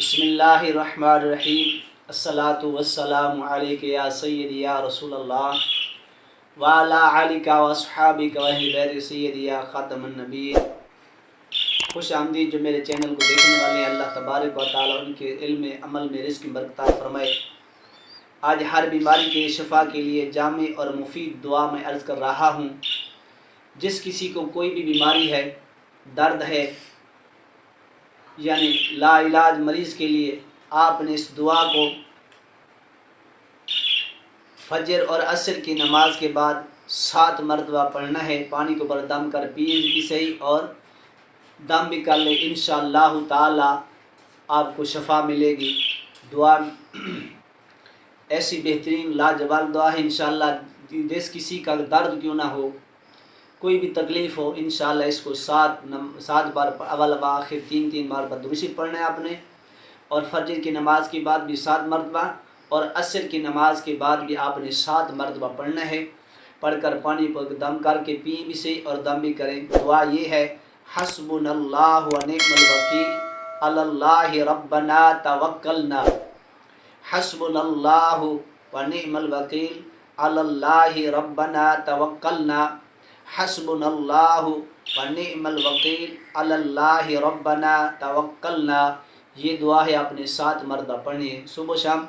بسم اللہ الرحمن الرحیم الصلاۃ والسلام علیک یا سیدی یا رسول اللہ وعلی آلک و اصحابک و اہل بیت سیدی یا خاتم النبی۔ خوش آمدید جو میرے چینل کو دیکھنے والے ہیں، اللہ تبارک و تعالی ان کے علم عمل میں رزق برکت فرمائے۔ آج ہر بیماری کے شفا کے لیے جامع اور مفید دعا میں عرض کر رہا ہوں۔ جس کسی کو کوئی بھی بیماری ہے، درد ہے، یعنی لا علاج مریض کے لیے آپ نے اس دعا کو فجر اور عصر کی نماز کے بعد 7 مرتبہ پڑھنا ہے۔ پانی کو بردم کر پیے بھی صحیح اور دم بھی کر لے، انشاءاللہ تعالی آپ کو شفا ملے گی۔ دعا ایسی بہترین لاجواب دعا ہے، انشاءاللہ جس کسی کا درد کیوں نہ ہو، کوئی بھی تکلیف ہو، انشاءاللہ اس کو 7 بار اول و آخر 3 بار پر درود شریف پڑھنا ہے آپ نے، اور فجر کی نماز کے بعد بھی 7 مرتبہ اور عصر کی نماز کے بعد بھی آپ نے 7 مرتبہ پڑھنا ہے۔ پڑھ کر پانی پر دم کر کے پئیں بھی صحیح اور دم بھی کریں۔ دعا یہ ہے: حسبنا اللہ و نعم الوکیل علی اللہ ربنا توکلنا، حسبنا اللہ و نعم الوکیل علی اللہ ربنا توکلنا، حسبنا اللہ و نعم الوکیل علی اللہ ربنا توکلنا۔ یہ دعا ہے آپ نے 7 مرتبہ پڑھنی ہے صبح و شام،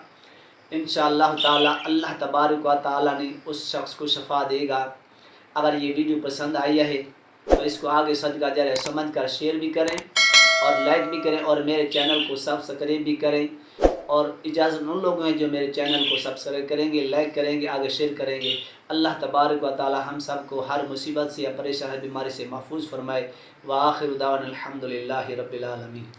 انشاءاللہ تعالی اللہ تبارک و تعالی نے اس شخص کو شفا دے گا۔ اگر یہ ویڈیو پسند آئی ہے تو اس کو آگے صدقہ جاریہ سمجھ کر شیئر بھی کریں اور لائک بھی کریں، اور میرے چینل کو سبسکرائب بھی کریں۔ اور اجازت ان لوگوں ہیں جو میرے چینل کو سبسکرائب کریں گے، لائک کریں گے، آگے شیئر کریں گے۔ اللہ تبارک و تعالی ہم سب کو ہر مصیبت سے یا پریشان بیماری سے محفوظ فرمائے۔ وآخر دعوانا الحمدللہ رب العالمین۔